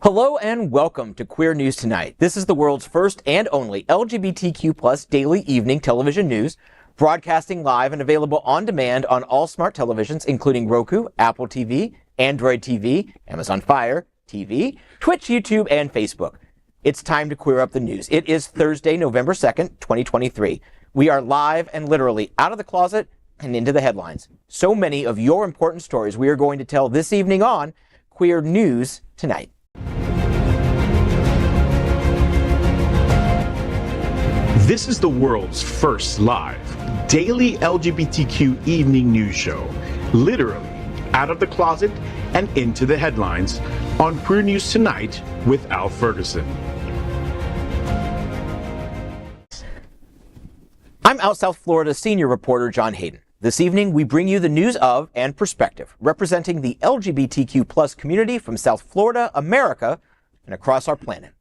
Hello and welcome to Queer News Tonight. This is the world's first and only LGBTQ plus daily evening television news, broadcasting live and available on demand on all smart televisions, including Roku, Apple TV, Android TV, Amazon Fire TV, Twitch, YouTube, and Facebook. It's time to queer up the news. It is Thursday, November 2nd, 2023. We are live and literally out of the closet and into the headlines. So many of your important stories we are going to tell this evening on Queer News Tonight. This is the world's first live daily LGBTQ evening news show, literally out of the closet and into the headlines on Queer News Tonight with Al Ferguson. I'm out South Florida senior reporter John Hayden. This evening, we bring you the news of and perspective representing the LGBTQ plus community from South Florida, America, and across our planet.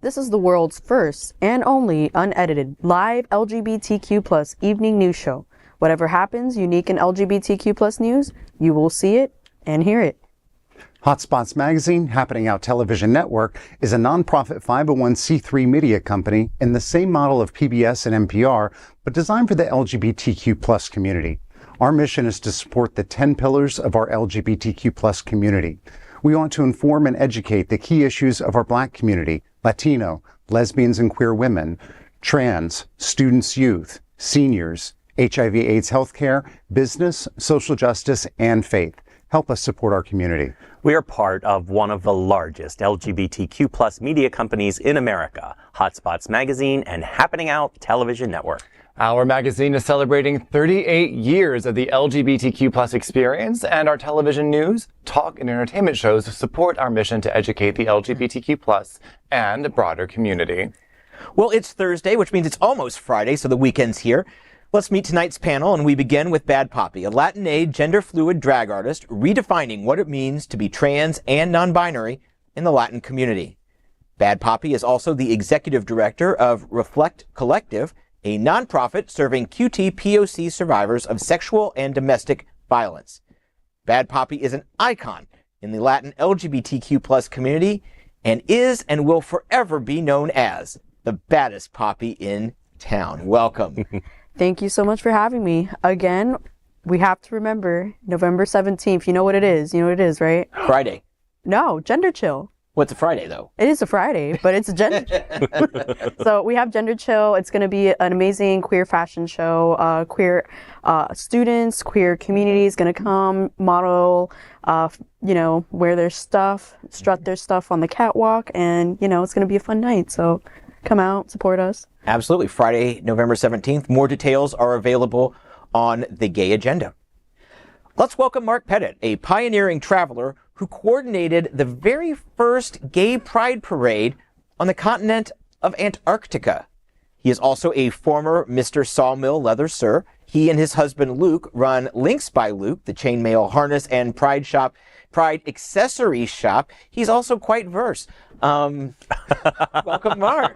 This is the world's first and only unedited live LGBTQ plus evening news show. Whatever happens unique in LGBTQ plus news, you will see it and hear it. Hotspots Magazine, Happening Out Television Network, is a nonprofit 501c3 media company in the same model of PBS and NPR, but designed for the LGBTQ plus community. Our mission is to support the 10 pillars of our LGBTQ plus community. We want to inform and educate the key issues of our Black community, Latino, lesbians and queer women, trans, students, youth, seniors, HIV/AIDS healthcare, business, social justice, and faith. Help us support our community. We are part of one of the largest LGBTQ plus media companies in America, Hotspots Magazine and Happening Out Television Network. Our magazine is celebrating 38 years of the LGBTQ plus experience, and our television news, talk, and entertainment shows support our mission to educate the LGBTQ plus and broader community. Well, it's Thursday, which means it's almost Friday, so the weekend's here. Let's meet tonight's panel, and we begin with Bad Papi, a Latin-A gender-fluid drag artist redefining what it means to be trans and non-binary in the Latin community. Bad Papi is also the executive director of Reflect Collective, a nonprofit serving QT/POC survivors of sexual and domestic violence. Bad Papi is an icon in the Latin LGBTQ plus community and is and will forever be known as the baddest Papi in town. Welcome. Thank you so much for having me. Again, we have to remember November 17th. You know what it is. You know what it is, right? Friday. No, Gender Chill. What's a Friday, though? It is a Friday, but it's a gender. So we have Gender Chill. It's going to be an amazing queer fashion show. Queer students, queer communities going to come, model, wear their stuff, strut their stuff on the catwalk, and, it's going to be a fun night. So come out, support us. Absolutely. Friday, November 17th. More details are available on the Gay Agenda. Let's welcome Mark Pettitt, a pioneering traveler who coordinated the very first gay pride parade on the continent of Antarctica. He is also a former Mr. Sawmill Leather Sir. He and his husband Luke run Links by Luke, the chainmail harness and pride accessory shop. He's also quite verse. Welcome, Mark.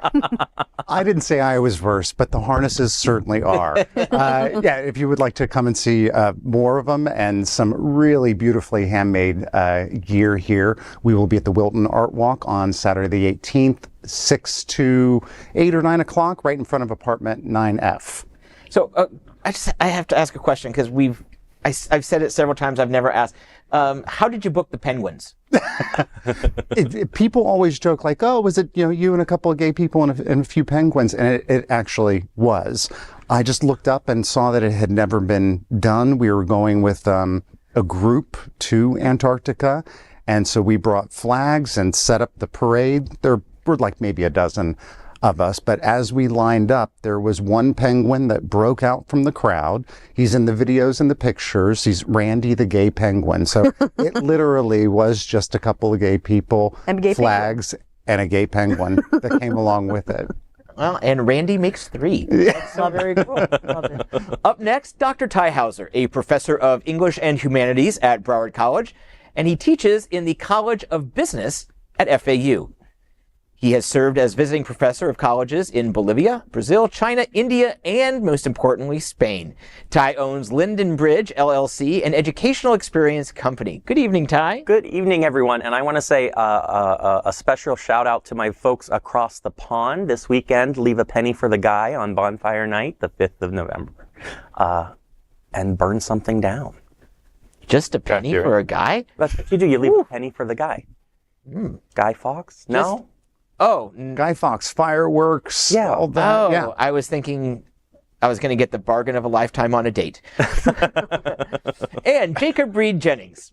I didn't say I was versed, but the harnesses certainly are. If you would like to come and see more of them and some really beautifully handmade gear here, we will be at the Wilton Art Walk on Saturday the 18th, 6 to 8 or 9 o'clock, right in front of apartment 9F. So I have to ask a question because I've said it several times. I've never asked. How did you book the penguins? People always joke like, oh, was it you and a couple of gay people and a few penguins? And it actually was. I just looked up and saw that it had never been done. We were going with a group to Antarctica. And so we brought flags and set up the parade. There were like maybe a dozen of us, but as we lined up, there was one penguin that broke out from the crowd. He's in the videos and the pictures. He's Randy the gay penguin. So it literally was just a couple of gay people, flags, and a gay penguin that came along with it. Well, and Randy makes 3. That's not very cool. Up next, Dr. Tai Houser, a professor of English and Humanities at Broward College, and he teaches in the College of Business at FAU. He has served as visiting professor of colleges in Bolivia, Brazil, China, India, and most importantly, Spain. Tai owns Linden Bridge, LLC, an educational experience company. Good evening, Tai. Good evening, everyone. And I want to say a special shout out to my folks across the pond this weekend. Leave a penny for the guy on Bonfire Night, the 5th of November, and burn something down. Just a penny for a guy? That's what you do. You leave a penny for the guy. Guy Fawkes? No? Guy Fawkes, fireworks, all that. Yeah. I was thinking I was going to get the bargain of a lifetime on a date. And Jacob Reide Jennings,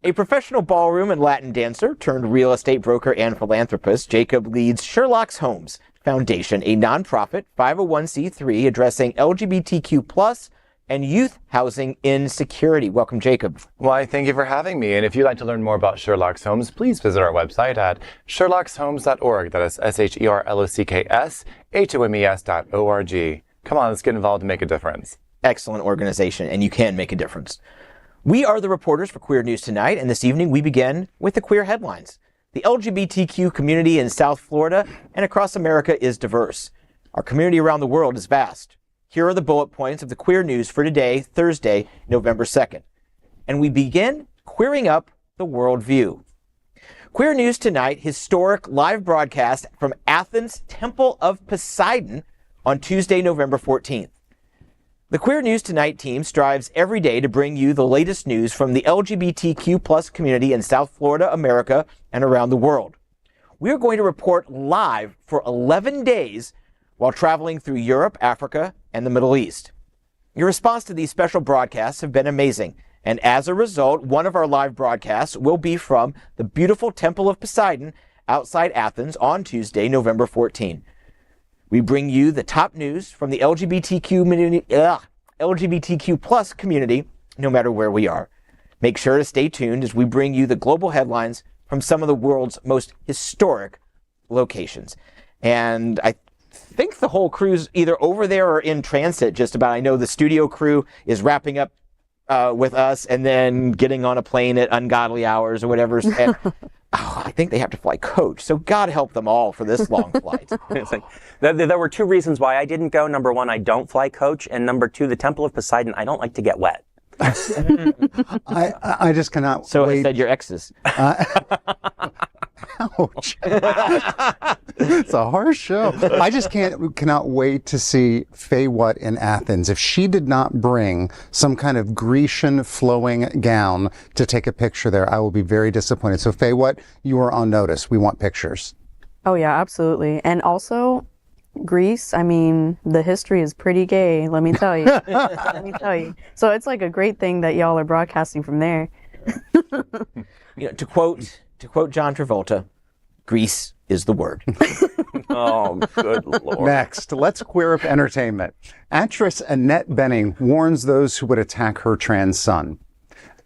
a professional ballroom and Latin dancer turned real estate broker and philanthropist. Jacob leads Sherlock's Homes Foundation, a nonprofit 501c3 addressing LGBTQ+ and youth housing insecurity. Welcome, Jacob. Why, thank you for having me. And if you'd like to learn more about Sherlock's Homes, please visit our website at sherlockshomes.org. That is SHERLOCKSHOMES.org. Come on, let's get involved and make a difference. Excellent organization, and you can make a difference. We are the reporters for Queer News Tonight, and this evening we begin with the queer headlines. The LGBTQ community in South Florida and across America is diverse. Our community around the world is vast. Here are the bullet points of the queer news for today, Thursday, November 2nd. And we begin queering up the worldview. Queer News Tonight, historic live broadcast from Athens Temple of Poseidon on Tuesday, November 14th. The Queer News Tonight team strives every day to bring you the latest news from the LGBTQ+ community in South Florida, America, and around the world. We are going to report live for 11 days while traveling through Europe, Africa, and the Middle East. Your response to these special broadcasts have been amazing, and as a result, one of our live broadcasts will be from the beautiful Temple of Poseidon outside Athens on Tuesday, November 14. We bring you the top news from the LGBTQ+ community, no matter where we are. Make sure to stay tuned as we bring you the global headlines from some of the world's most historic locations. And I think the whole crew's either over there or in transit just about. I know the studio crew is wrapping up with us and then getting on a plane at ungodly hours or whatever. And, I think they have to fly coach. So God help them all for this long flight. There were two reasons why I didn't go. Number one, I don't fly coach. And number two, the Temple of Poseidon, I don't like to get wet. I just cannot So wait. I said your exes. Ouch. It's a harsh show. I just cannot wait to see Fay What in Athens. If she did not bring some kind of Grecian flowing gown to take a picture there, I will be very disappointed. So Fay What, you are on notice. We want pictures. Oh yeah, absolutely. And also, Greece, I mean, the history is pretty gay, let me tell you. Let me tell you. So it's like a great thing that y'all are broadcasting from there. To quote John Travolta, Greece is the word. Oh, good Lord. Next, let's queer up entertainment. Actress Annette Bening warns those who would attack her trans son.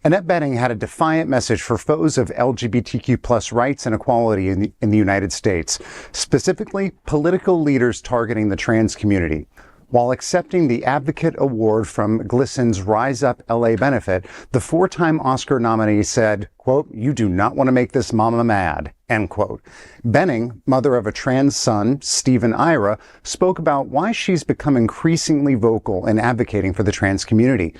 Annette Bening had a defiant message for foes of LGBTQ+ rights and equality in the United States, specifically political leaders targeting the trans community. While accepting the Advocate Award from GLSEN's Rise Up LA benefit, the four-time Oscar nominee said, quote, "You do not want to make this mama mad," end quote. Bening, mother of a trans son, Stephen Ira, spoke about why she's become increasingly vocal in advocating for the trans community.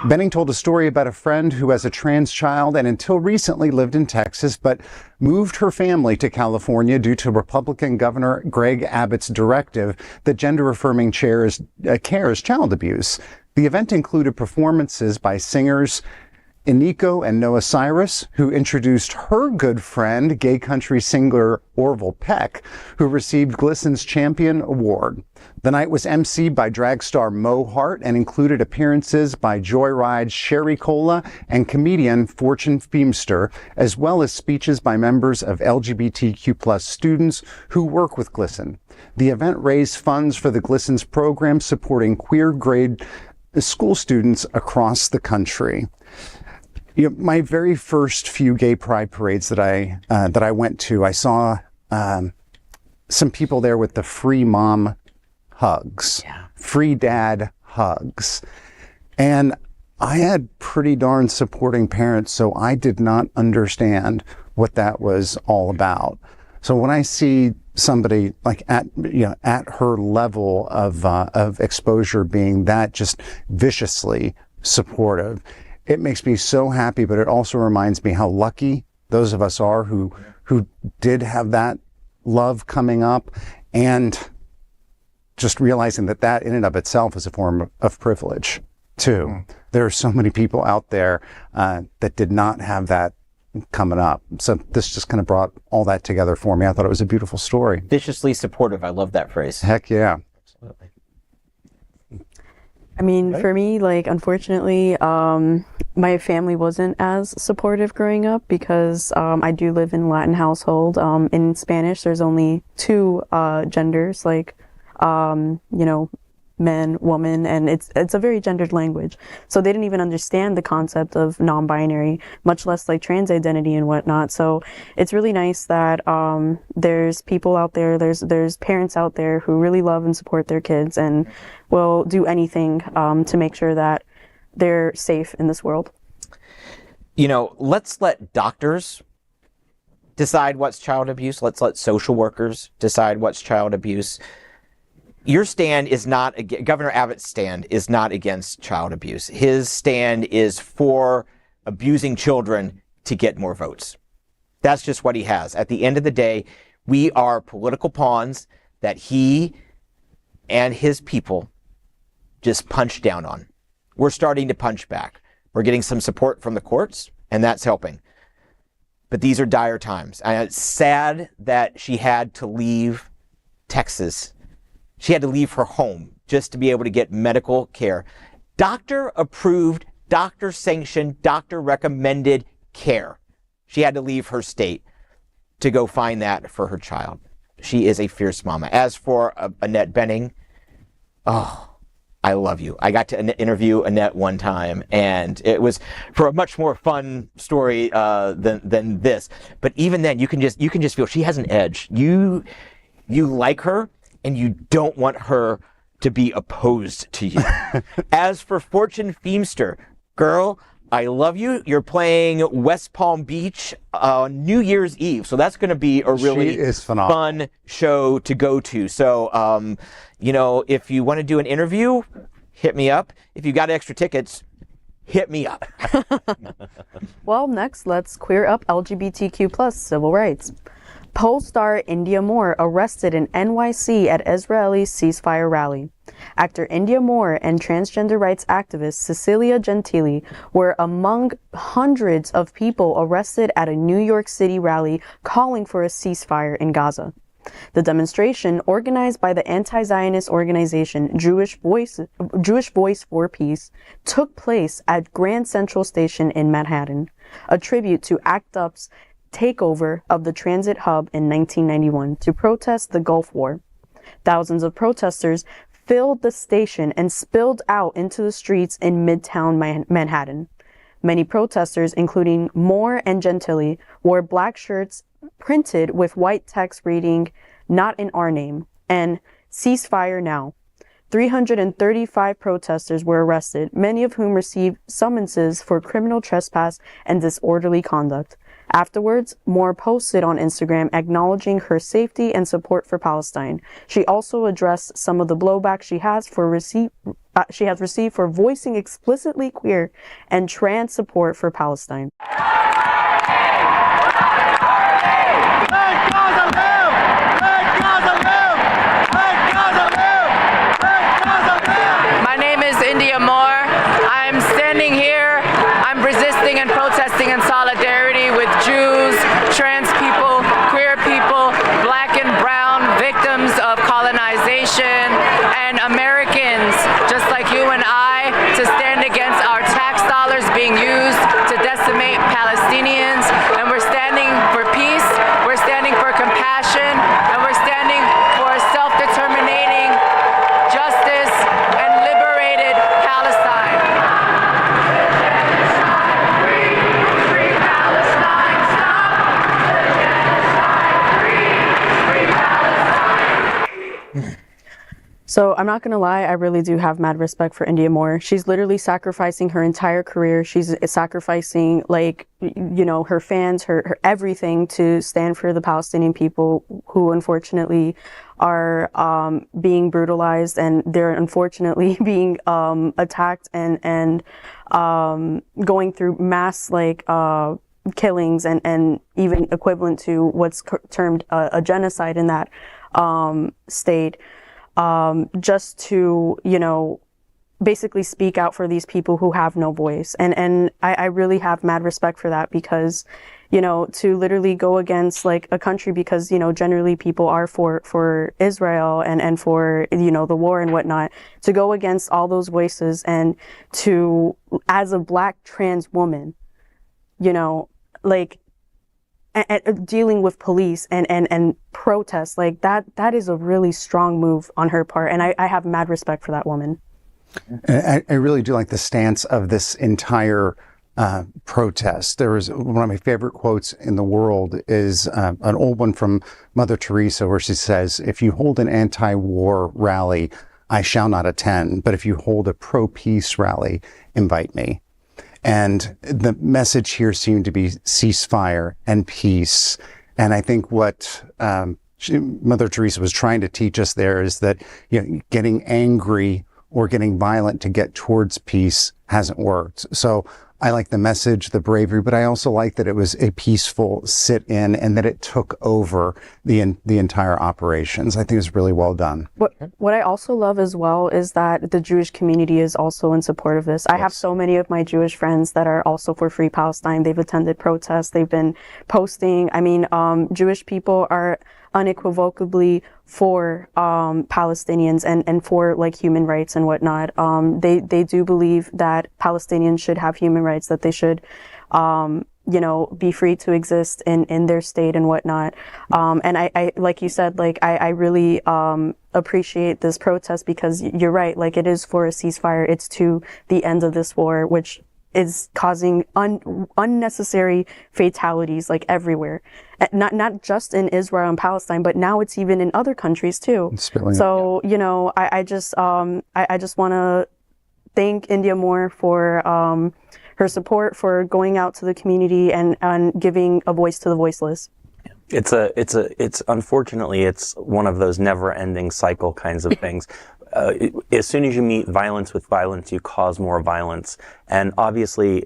Bening told a story about a friend who has a trans child and until recently lived in Texas, but moved her family to California due to Republican Governor Greg Abbott's directive that gender-affirming care is child abuse. The event included performances by singers Iniko and Noah Cyrus, who introduced her good friend, gay country singer Orville Peck, who received GLSEN's Champion Award. The night was emceed by drag star Mo Hart and included appearances by Joyride's Sherry Cola and comedian Fortune Feimster, as well as speeches by members of LGBTQ+ students who work with GLSEN. The event raised funds for the GLSEN's program supporting queer grade school students across the country. You know, my very first few gay pride parades that I went to, I saw some people there with the free mom hugs, free dad hugs. And I had pretty darn supporting parents, so I did not understand what that was all about. So when I see somebody like at her level of exposure being that just viciously supportive, it makes me so happy, but it also reminds me how lucky those of us are who did have that love coming up, and just realizing that in and of itself is a form of privilege too. There are so many people out there that did not have that coming up. So this just kind of brought all that together for me. I thought it was a beautiful story. Viciously supportive. I love that phrase. Heck yeah. Absolutely. I mean, for me, like, unfortunately, my family wasn't as supportive growing up because I do live in a Latin household. In Spanish, there's only two genders, like, man, woman, and it's a very gendered language. So they didn't even understand the concept of non-binary, much less like trans identity and whatnot. So it's really nice that there's people out there, there's parents out there who really love and support their kids and will do anything to make sure that they're safe in this world. Let's let doctors decide what's child abuse. Let's let social workers decide what's child abuse. Your stand is not, Governor Abbott's stand is not against child abuse. His stand is for abusing children to get more votes. That's just what he has. At the end of the day, we are political pawns that he and his people just punch down on. We're starting to punch back. We're getting some support from the courts, and that's helping. But these are dire times. And it's sad that she had to leave Texas. She had to leave her home just to be able to get medical care. Doctor approved, doctor sanctioned, doctor recommended care. She had to leave her state to go find that for her child. She is a fierce mama. As for Annette Bening, I love you. I got to interview Annette one time, and it was for a much more fun story than this. But even then, you can just feel she has an edge. You like her, and you don't want her to be opposed to you. As for Fortune Feimster, girl, I love you. You're playing West Palm Beach on New Year's Eve, so that's going to be a really fun show to go to. So, if you want to do an interview, hit me up. If you got extra tickets, hit me up. Well, next, let's queer up LGBTQ plus civil rights. Pole star India Moore arrested in NYC at Israeli ceasefire rally. Actor India Moore and transgender rights activist Cecilia Gentili were among hundreds of people arrested at a New York City rally calling for a ceasefire in Gaza. The demonstration, organized by the anti-Zionist organization Jewish Voice for Peace, took place at Grand Central Station in Manhattan, a tribute to ACT UP's takeover of the transit hub in 1991 to protest the Gulf War. Thousands of protesters filled the station and spilled out into the streets in Midtown Manhattan. Many protesters, including Moore and Gentili, wore black shirts printed with white text reading, "Not in our name," and "Ceasefire now." 335 protesters were arrested, many of whom received summonses for criminal trespass and disorderly conduct. Afterwards, Moore posted on Instagram acknowledging her safety and support for Palestine. She also addressed some of the blowback she has received for voicing explicitly queer and trans support for Palestine. My name is India Moore. I'm standing here. I'm resisting and protesting in solidarity with Jews, trans people, queer people, black and brown victims of colonization, and Americans just like you and I to stand against our tax dollars being used to decimate Palestine. So I'm not going to lie, I really do have mad respect for India Moore. She's literally sacrificing her entire career. She's sacrificing, like, you know, her fans, her everything to stand for the Palestinian people who unfortunately are being brutalized, and they're unfortunately being attacked and going through mass, like, killings and even equivalent to what's termed a genocide in that state. Just to, you know, basically speak out for these people who have no voice. And I really have mad respect for that, because, you know, to literally go against, like, a country, because, you know, generally people are for Israel and for, you know, the war and whatnot, to go against all those voices, and to, as a Black trans woman, you know, like, dealing with police and protests, like that is a really strong move on her part, and I have mad respect for that woman. I really do like the stance of this entire protest. There was one of my favorite quotes in the world is an old one from Mother Teresa, where she says, "If you hold an anti-war rally, I shall not attend, but if you hold a pro-peace rally, invite me." And the message here seemed to be ceasefire and peace. And I think what Mother Teresa was trying to teach us there is that, you know, getting angry or getting violent to get towards peace hasn't worked. So I like the message, the bravery, but I also like that it was a peaceful sit-in and that it took over the entire operations. I think it was really well done. What I also love as well is that the Jewish community is also in support of this. I have so many of my Jewish friends that are also for Free Palestine. They've attended protests. They've been posting. I mean, Jewish people are unequivocally for Palestinians and for, like, human rights and whatnot. They do believe that Palestinians should have human rights, that they should you know, be free to exist in their state and whatnot. And I like you said, like, I really appreciate this protest, because you're right, like, it is for a ceasefire. It's to the end of this war, which is causing unnecessary fatalities, like, everywhere. Not just in Israel and Palestine, but now it's even in other countries too. So, you know, I just want to thank India Moore for her support, for going out to the community and giving a voice to the voiceless. It's unfortunately, it's one of those never-ending cycle kinds of things. As soon as you meet violence with violence, you cause more violence. And obviously,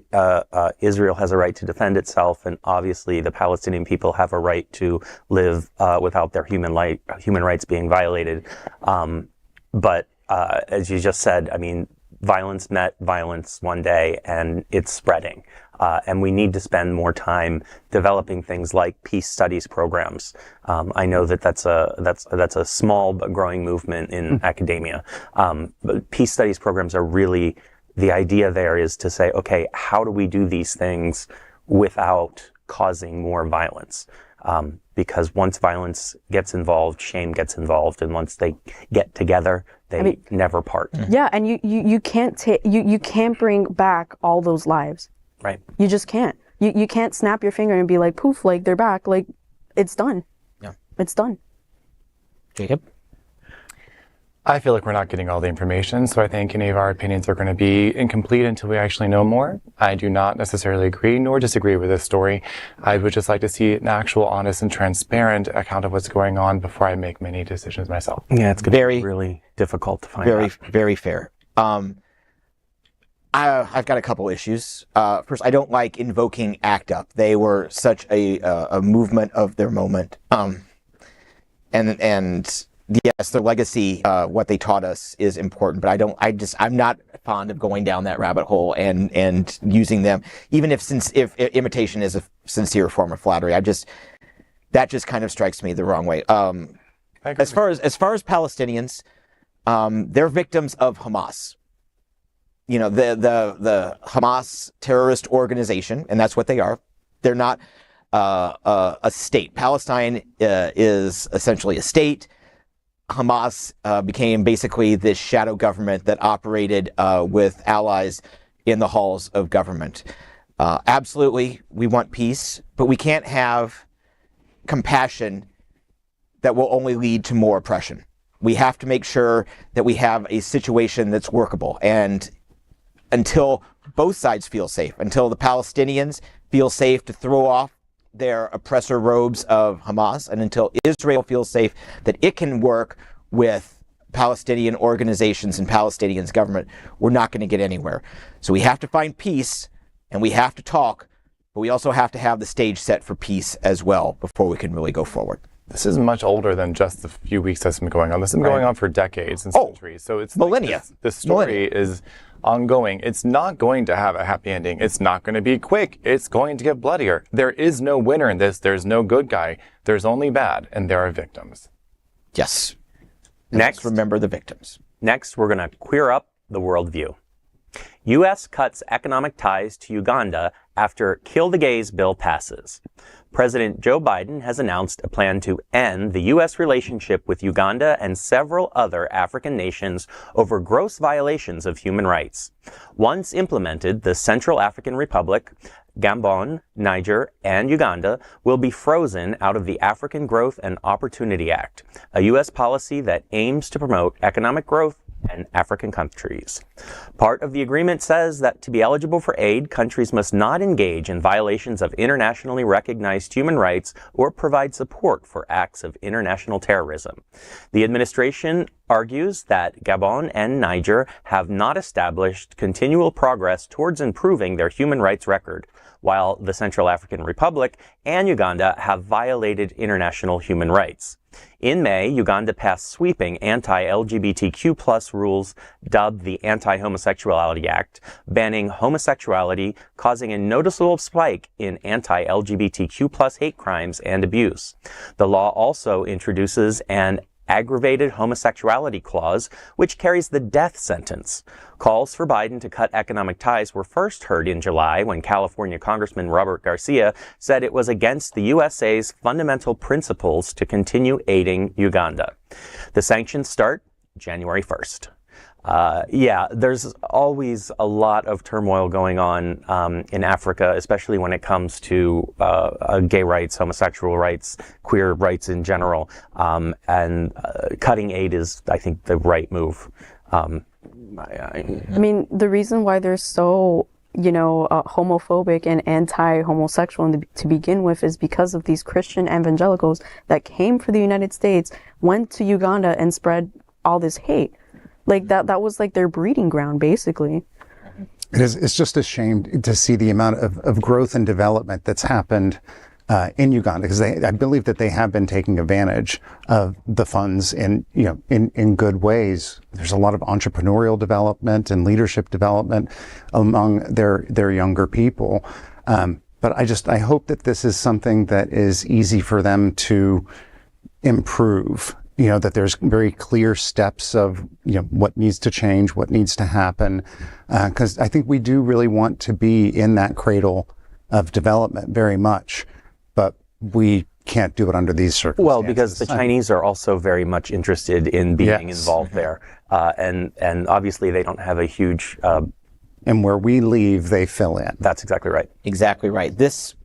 Israel has a right to defend itself, and obviously the Palestinian people have a right to live without their human rights being violated. But as you just said, I mean, violence met violence one day, and it's spreading. And we need to spend more time developing things like peace studies programs. I know that that's a small but growing movement in academia. But peace studies programs are really, the idea there is to say, okay, how do we do these things without causing more violence? Because once violence gets involved, shame gets involved, and once they get together, they never part. Yeah, and you can't bring back all those lives. Right. You just can't. You can't snap your finger and be like, poof, like, they're back. Like, it's done. Yeah. It's done. Jacob? I feel like we're not getting all the information, so I think any of our opinions are going to be incomplete until we actually know more. I do not necessarily agree nor disagree with this story. I would just like to see an actual honest and transparent account of what's going on before I make many decisions myself. Yeah, it's going to be really difficult to find out. Very fair. I've got a couple issues. First, I don't like invoking ACT UP. They were such a movement of their moment. And yes, their legacy, what they taught us is important, but I'm not fond of going down that rabbit hole and using them, even if imitation is a sincere form of flattery. That just kind of strikes me the wrong way. As far as Palestinians, they're victims of Hamas. You know, the Hamas terrorist organization, and that's what they are. They're not a state. Palestine is essentially a state. Hamas became basically this shadow government that operated with allies in the halls of government. Absolutely, we want peace, but we can't have compassion that will only lead to more oppression. We have to make sure that we have a situation that's workable. And until both sides feel safe, until the Palestinians feel safe to throw off their oppressor robes of Hamas, and until Israel feels safe that it can work with Palestinian organizations and Palestinians' government, we're not going to get anywhere. So we have to find peace, and we have to talk, but we also have to have the stage set for peace as well before we can really go forward. This is much older than just the few weeks that's been going on. This has been going on for decades and centuries. So it's millennia. Like this story is ongoing. It's not going to have a happy ending. It's not going to be quick. It's going to get bloodier. There is no winner in this. There's no good guy. There's only bad, and there are victims. Yes. Next, remember the victims. Next, we're going to queer up the worldview. U.S. cuts economic ties to Uganda after Kill the Gays bill passes. President Joe Biden has announced a plan to end the U.S. relationship with Uganda and several other African nations over gross violations of human rights. Once implemented, the Central African Republic, Gabon, Niger, and Uganda will be frozen out of the African Growth and Opportunity Act, a U.S. policy that aims to promote economic growth in African countries. Part of the agreement says that to be eligible for aid, countries must not engage in violations of internationally recognized human rights or provide support for acts of international terrorism. The administration argues that Gabon and Niger have not established continual progress towards improving their human rights record, while the Central African Republic and Uganda have violated international human rights. In May, Uganda passed sweeping anti-LGBTQ+ rules dubbed the Anti-Homosexuality Act, banning homosexuality, causing a noticeable spike in anti-LGBTQ+ hate crimes and abuse. The law also introduces an aggravated homosexuality clause, which carries the death sentence. Calls for Biden to cut economic ties were first heard in July when California Congressman Robert Garcia said it was against the USA's fundamental principles to continue aiding Uganda. The sanctions start January 1st. There's always a lot of turmoil going on in Africa, especially when it comes to gay rights, homosexual rights, queer rights in general. And cutting aid is, I think, the right move. I mean, the reason why they're so, homophobic and anti-homosexual to begin with is because of these Christian evangelicals that came for the United States, went to Uganda and spread all this hate. Like that was like their breeding ground, basically. It's just a shame to see the amount of growth and development that's happened in Uganda, because I believe that they have been taking advantage of the funds in good ways. There's a lot of entrepreneurial development and leadership development among their younger people. But I hope that this is something that is easy for them to improve. That there's very clear steps of, what needs to change, what needs to happen. Because I think we do really want to be in that cradle of development very much, but we can't do it under these circumstances. Well, because the Chinese are also very much interested in being involved there. And obviously they don't have a huge... and where we leave, they fill in. That's exactly right. Exactly right. This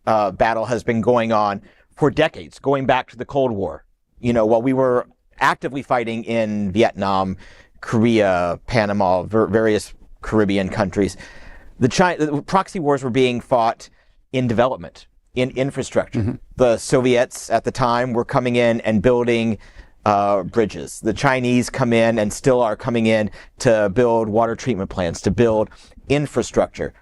battle has been going on for decades, going back to the Cold War. While we were actively fighting in Vietnam, Korea, Panama, various Caribbean countries, the proxy wars were being fought in development, in infrastructure. Mm-hmm. The Soviets at the time were coming in and building bridges. The Chinese come in and still are coming in to build water treatment plants, to build infrastructure.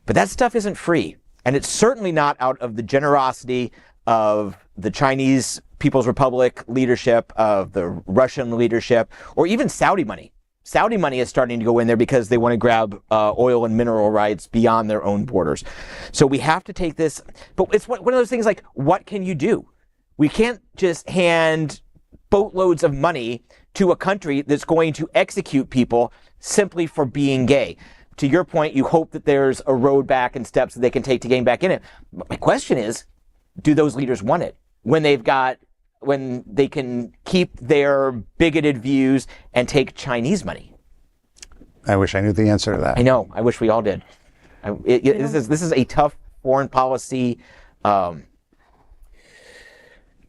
But that stuff isn't free. And it's certainly not out of the generosity of the Chinese People's Republic leadership, of the Russian leadership, or even Saudi money. Saudi money is starting to go in there because they want to grab oil and mineral rights beyond their own borders. So we have to take this, but it's one of those things like, what can you do? We can't just hand boatloads of money to a country that's going to execute people simply for being gay. To your point, you hope that there's a road back and steps that they can take to getting back in it. But my question is, do those leaders want it? When they can keep their bigoted views and take Chinese money? I wish I knew the answer to that. I know. I wish we all did. This is a tough foreign policy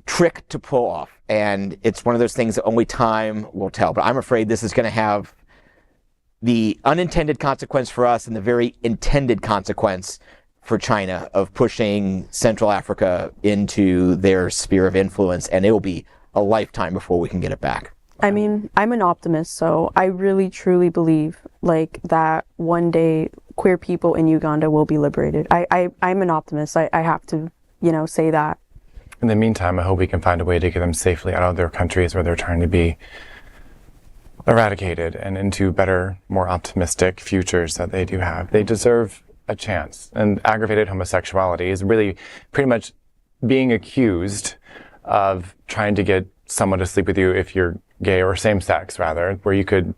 trick to pull off. And it's one of those things that only time will tell. But I'm afraid this is going to have the unintended consequence for us and the very intended consequence for China of pushing Central Africa into their sphere of influence. And it will be a lifetime before we can get it back. I mean, I'm an optimist, so I really truly believe like that one day queer people in Uganda will be liberated. I'm an optimist. I have to, say that. In the meantime, I hope we can find a way to get them safely out of their countries where they're trying to be eradicated and into better, more optimistic futures that they do have. They deserve a chance. And aggravated homosexuality is really pretty much being accused of trying to get someone to sleep with you if you're gay or same-sex, rather, where you could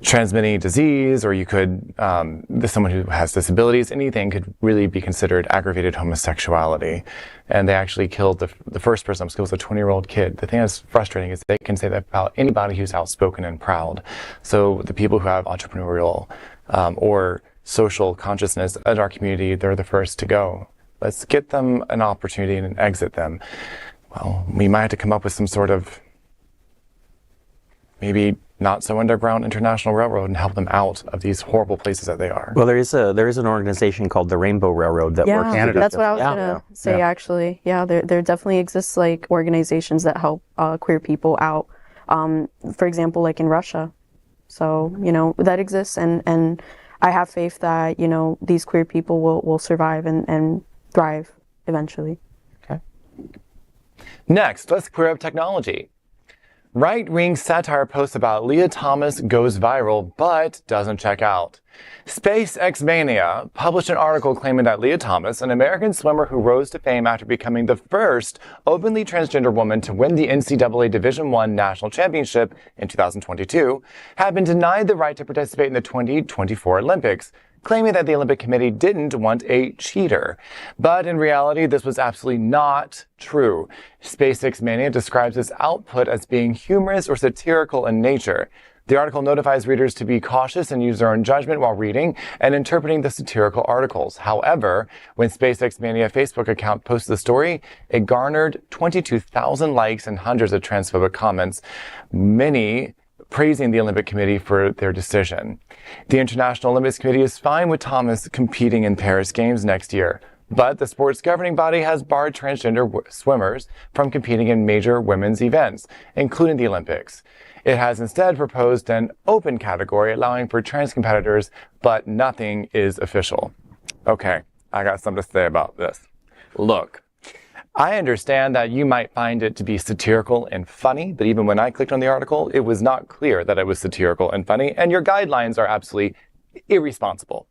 transmit any disease, or you could, someone who has disabilities, anything could really be considered aggravated homosexuality. And they actually killed the first person that was killed was a 20-year-old kid. The thing that's frustrating is they can say that about anybody who's outspoken and proud. So the people who have entrepreneurial or social consciousness in our community, they're the first to go. Let's get them an opportunity and exit them. Well, we might have to come up with some sort of maybe not so underground international railroad and help them out of these horrible places that they are. Well, there is an organization called the Rainbow Railroad that works. Yeah, that's what I was gonna say. Actually, there definitely exists like organizations that help queer people out. For example, like in Russia. So that exists, and I have faith that these queer people will survive and thrive eventually. Okay. Next, let's queer up technology. Right-wing satire post about Leah Thomas goes viral, but doesn't check out. SpaceX Mania published an article claiming that Leah Thomas, an American swimmer who rose to fame after becoming the first openly transgender woman to win the NCAA Division I National Championship in 2022, had been denied the right to participate in the 2024 Olympics, claiming that the Olympic Committee didn't want a cheater. But in reality, this was absolutely not true. SpaceX Mania describes this output as being humorous or satirical in nature. The article notifies readers to be cautious and use their own judgment while reading and interpreting the satirical articles. However, when SpaceX Mania Facebook account posted the story, it garnered 22,000 likes and hundreds of transphobic comments, many praising the Olympic Committee for their decision. The International Olympics Committee is fine with Thomas competing in Paris Games next year, but the sport's governing body has barred transgender swimmers from competing in major women's events, including the Olympics. It has instead proposed an open category allowing for trans competitors, but nothing is official. Okay, I got something to say about this. Look, I understand that you might find it to be satirical and funny, but even when I clicked on the article, it was not clear that it was satirical and funny, and your guidelines are absolutely irresponsible.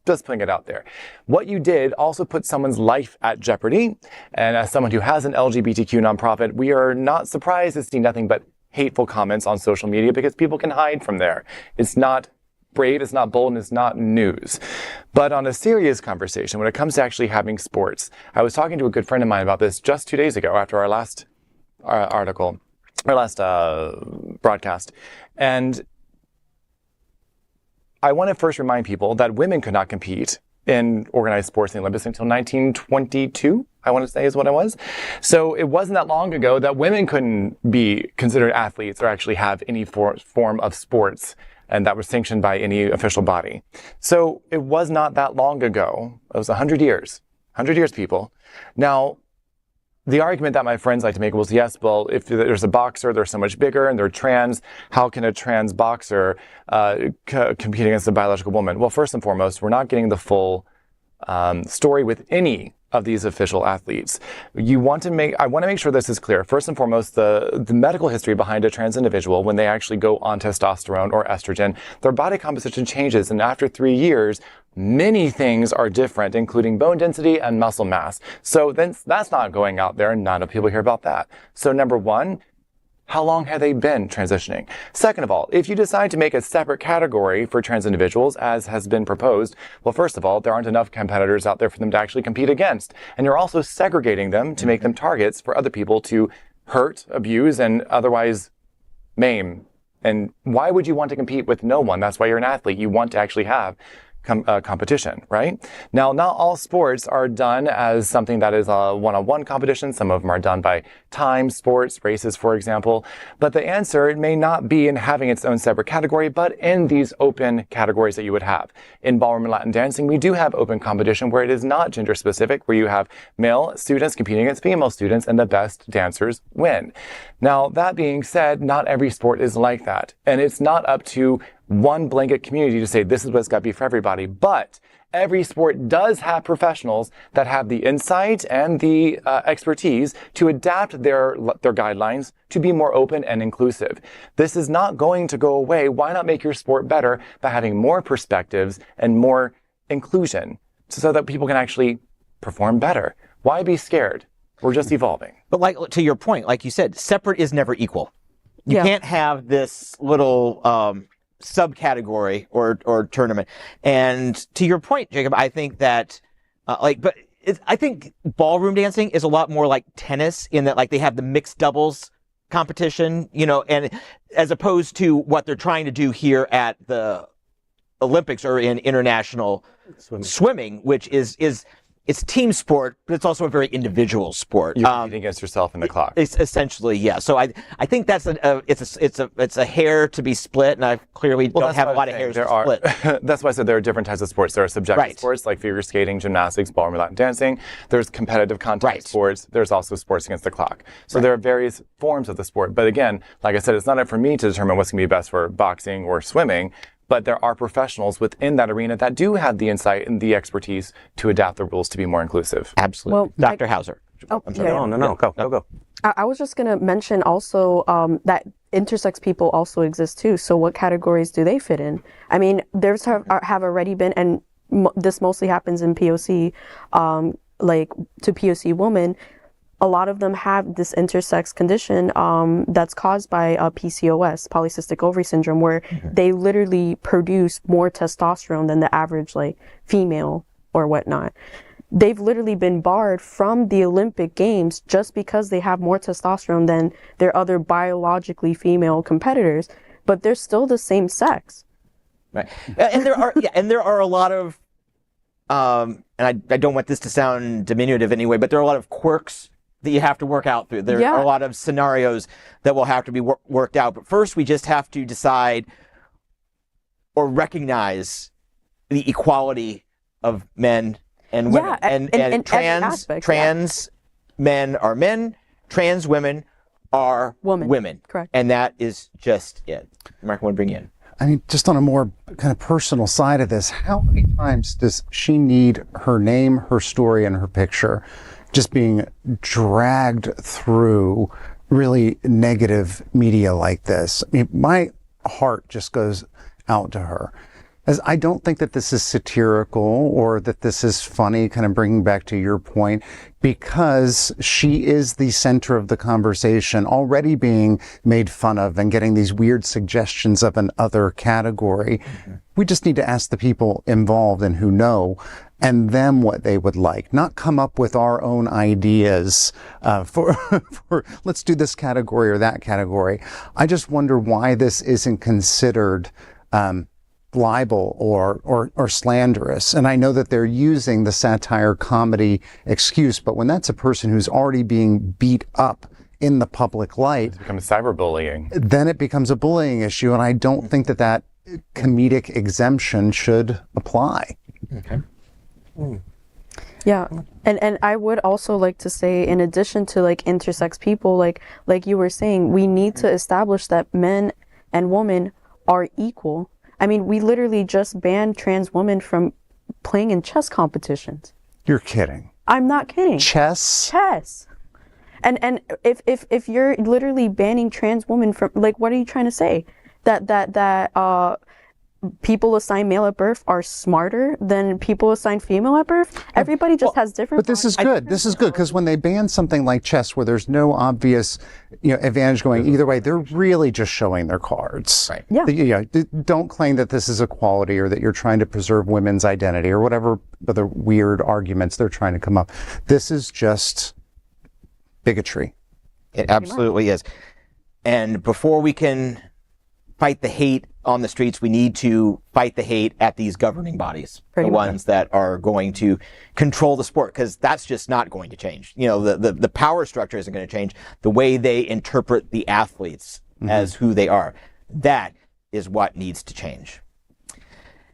Just putting it out there. What you did also put someone's life at jeopardy, and as someone who has an LGBTQ nonprofit, we are not surprised to see nothing but hateful comments on social media because people can hide from there. It's not brave, it's not bold, and it's not news. But on a serious conversation, when it comes to actually having sports, I was talking to a good friend of mine about this just 2 days ago after our last broadcast. And I want to first remind people that women could not compete in organized sports in the Olympics until 1922, I want to say is what it was. So it wasn't that long ago that women couldn't be considered athletes or actually have any form of sports, and that was sanctioned by any official body. So it was not that long ago. It was 100 years. 100 years, people. Now, the argument that my friends like to make was, yes, well, if there's a boxer, they're so much bigger and they're trans, how can a trans boxer compete against a biological woman? Well, first and foremost, we're not getting the full story with any of these official athletes. I want to make sure this is clear. First and foremost, the medical history behind a trans individual, when they actually go on testosterone or estrogen, their body composition changes. And after 3 years, many things are different, including bone density and muscle mass. So then that's not going out there, and none of people hear about that. So number one, how long have they been transitioning? Second of all, if you decide to make a separate category for trans individuals, as has been proposed, well, first of all, there aren't enough competitors out there for them to actually compete against. And you're also segregating them to make them targets for other people to hurt, abuse, and otherwise maim. And why would you want to compete with no one? That's why you're an athlete. You want to actually have competition, right? Now, not all sports are done as something that is a one-on-one competition. Some of them are done by time, sports, races, for example. But the answer may not be in having its own separate category, but in these open categories that you would have. In ballroom and Latin dancing, we do have open competition where it is not gender specific, where you have male students competing against female students and the best dancers win. Now, that being said, not every sport is like that. And it's not up to one blanket community to say this is what's got to be for everybody. But every sport does have professionals that have the insight and the expertise to adapt their guidelines to be more open and inclusive. This is not going to go away. Why not make your sport better by having more perspectives and more inclusion so that people can actually perform better? Why be scared? We're just evolving. But like to your point, like you said, separate is never equal. You can't have this little subcategory or tournament. And to your point, Jacob, I think that I think ballroom dancing is a lot more like tennis in that like they have the mixed doubles competition, and as opposed to what they're trying to do here at the Olympics or in international swimming, which is it's team sport, but it's also a very individual sport. You're competing against yourself in the clock. It's essentially, yeah. So I think that's it's a hair to be split, and I clearly don't have a lot of hairs to split. That's why I said there are different types of sports. There are subjective sports like figure skating, gymnastics, ballroom, Latin dancing. There's competitive contact sports. There's also sports against the clock. So there are various forms of the sport. But again, like I said, it's not up for me to determine what's going to be best for boxing or swimming. But there are professionals within that arena that do have the insight and the expertise to adapt the rules to be more inclusive. Absolutely. Well, Dr. Houser. I'm sorry. No. Go. I was just going to mention also that intersex people also exist too. So what categories do they fit in? I mean, there's have already been, and this mostly happens in POC, like to POC women. A lot of them have this intersex condition that's caused by PCOS, polycystic ovary syndrome, where they literally produce more testosterone than the average like female or whatnot. They've literally been barred from the Olympic Games just because they have more testosterone than their other biologically female competitors, but they're still the same sex. Right. And there are a lot of, and I don't want this to sound diminutive anyway, but there are a lot of quirks that you have to work out through. There are a lot of scenarios that will have to be worked out. But first, we just have to decide or recognize the equality of men and women. And trans men are men, trans women are women. Correct. And that is just it. Mark, I want to bring you in. I mean, just on a more kind of personal side of this, how many times does she need her name, her story, and her picture just being dragged through really negative media like this? I mean, my heart just goes out to her. As I don't think that this is satirical or that this is funny, kind of bringing back to your point, because she is the center of the conversation, already being made fun of and getting these weird suggestions of an other category. We just need to ask the people involved and who know, and them what they would like, not come up with our own ideas for let's do this category or that category. I just wonder why this isn't considered libel or slanderous. And I know that they're using the satire comedy excuse, but when that's a person who's already being beat up in the public light, it becomes cyberbullying. Then it becomes a bullying issue, and I don't think that comedic exemption should apply. Okay. Yeah, and I would also like to say, in addition to like intersex people, like you were saying, we need to establish that men and women are equal. I mean, we literally just banned trans women from playing in chess competitions. You're kidding. I'm not kidding. Chess? And if you're literally banning trans women from, like, what are you trying to say? That people assigned male at birth are smarter than people assigned female at birth? Everybody just has different. But this is good. This is good, because when they ban something like chess, where there's no obvious, advantage going either way, they're really just showing their cards. Right. Yeah. Don't claim that this is equality or that you're trying to preserve women's identity or whatever other weird arguments they're trying to come up. This is just bigotry. It absolutely is. And before we can fight the hate on the streets, we need to fight the hate at these governing bodies, Pretty the much. ones that are going to control the sport, because that's just not going to change. You know, the power structure isn't going to change. The way they interpret the athletes as who they are, that is what needs to change.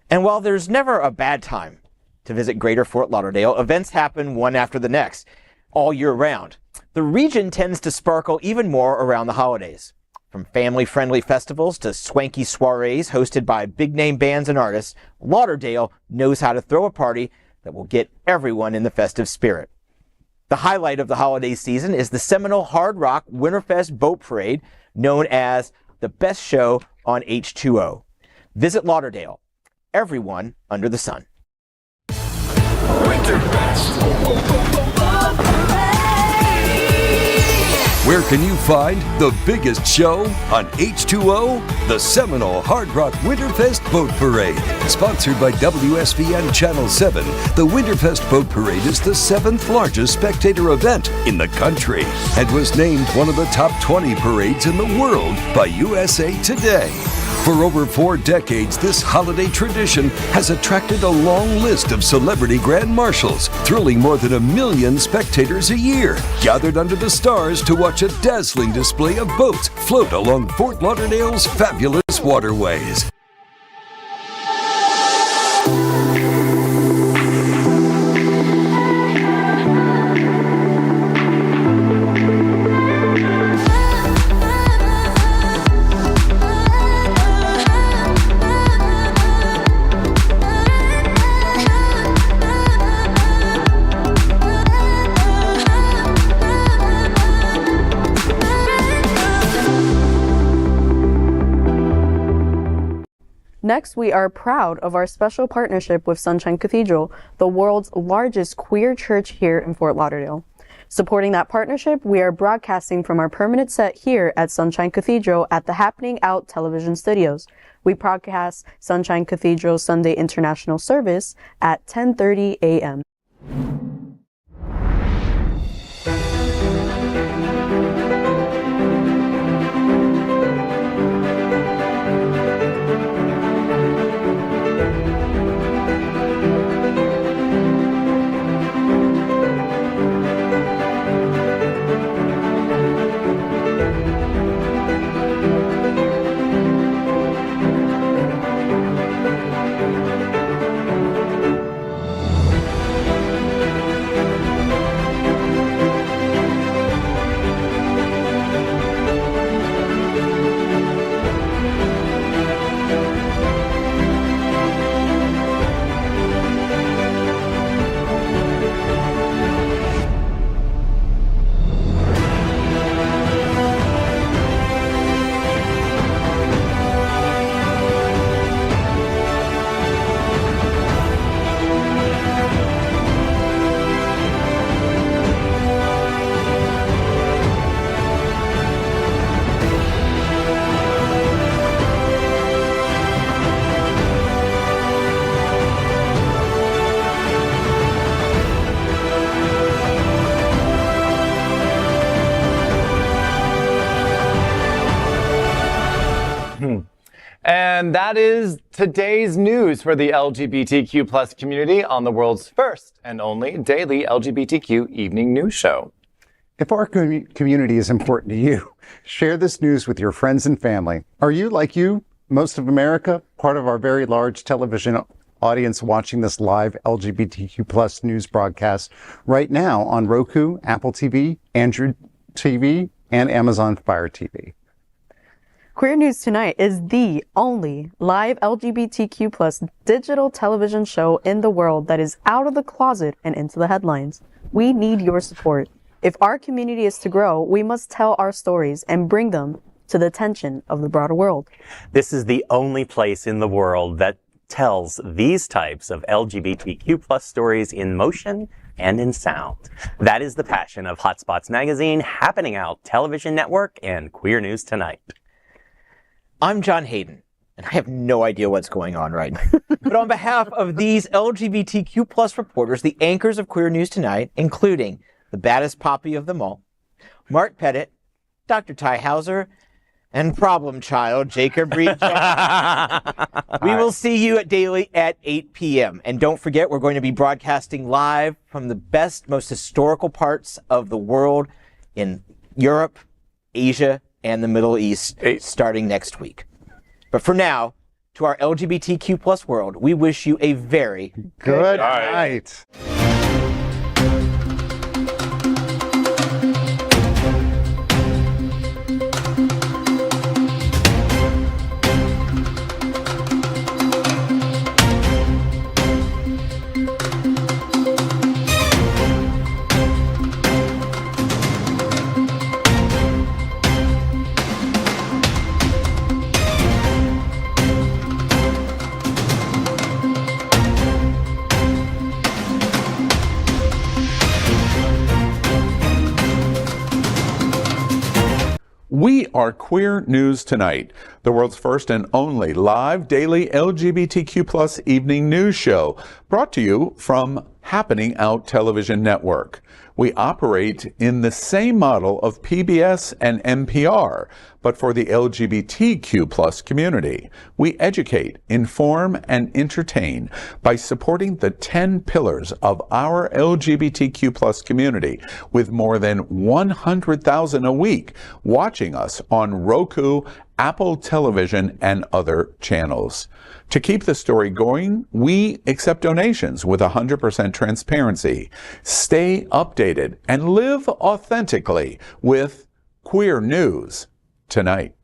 And while there's never a bad time to visit Greater Fort Lauderdale, events happen one after the next all year round. The region tends to sparkle even more around the holidays. From family-friendly festivals to swanky soirees hosted by big-name bands and artists, Lauderdale knows how to throw a party that will get everyone in the festive spirit. The highlight of the holiday season is the seminal hard rock Winterfest Boat Parade, known as the best show on H2O. Visit Lauderdale. Everyone under the sun. Where can you find the biggest show on H2O? The seminal Hard Rock Winterfest Boat Parade. Sponsored by WSVN Channel 7, the Winterfest Boat Parade is the 7th largest spectator event in the country and was named one of the top 20 parades in the world by USA Today. For over 4 decades, this holiday tradition has attracted a long list of celebrity grand marshals, thrilling more than 1 million spectators a year, gathered under the stars to watch a dazzling display of boats float along Fort Lauderdale's fabulous waterways. Next, we are proud of our special partnership with Sunshine Cathedral, the world's largest queer church here in Fort Lauderdale. Supporting that partnership, we are broadcasting from our permanent set here at Sunshine Cathedral at the Happening Out television studios. We broadcast Sunshine Cathedral Sunday International Service at 10:30 a.m. And that is today's news for the LGBTQ plus community on the world's first and only daily LGBTQ evening news show. If our community is important to you, share this news with your friends and family. Are you, like most of America, part of our very large television audience watching this live LGBTQ plus news broadcast right now on Roku, Apple TV, Android TV, and Amazon Fire TV? Queer News Tonight is the only live LGBTQ plus digital television show in the world that is out of the closet and into the headlines. We need your support. If our community is to grow, we must tell our stories and bring them to the attention of the broader world. This is the only place in the world that tells these types of LGBTQ plus stories in motion and in sound. That is the passion of Hotspots Magazine, Happening Out Television Network, and Queer News Tonight. I'm John Hayden, and I have no idea what's going on right now. But on behalf of these LGBTQ plus reporters, the anchors of Queer News Tonight, including the baddest Papi of them all, Mark Pettitt, Dr. Tai Houser, and problem child, Jacob Reide Jennings. We will see you at Daily at 8 p.m. And don't forget, we're going to be broadcasting live from the best, most historical parts of the world in Europe, Asia, and the Middle East starting next week. But for now, to our LGBTQ plus world, we wish you a very Good night. We are Queer News Tonight, the world's first and only live daily LGBTQ plus evening news show, brought to you from Happening Out Television Network. We operate in the same model of PBS and NPR, but for the LGBTQ plus community. We educate, inform, and entertain by supporting the 10 pillars of our LGBTQ plus community, with more than 100,000 a week watching us on Roku, Apple Television, and other channels. To keep the story going, we accept donations with 100% transparency. Stay updated and live authentically with Queer News Tonight.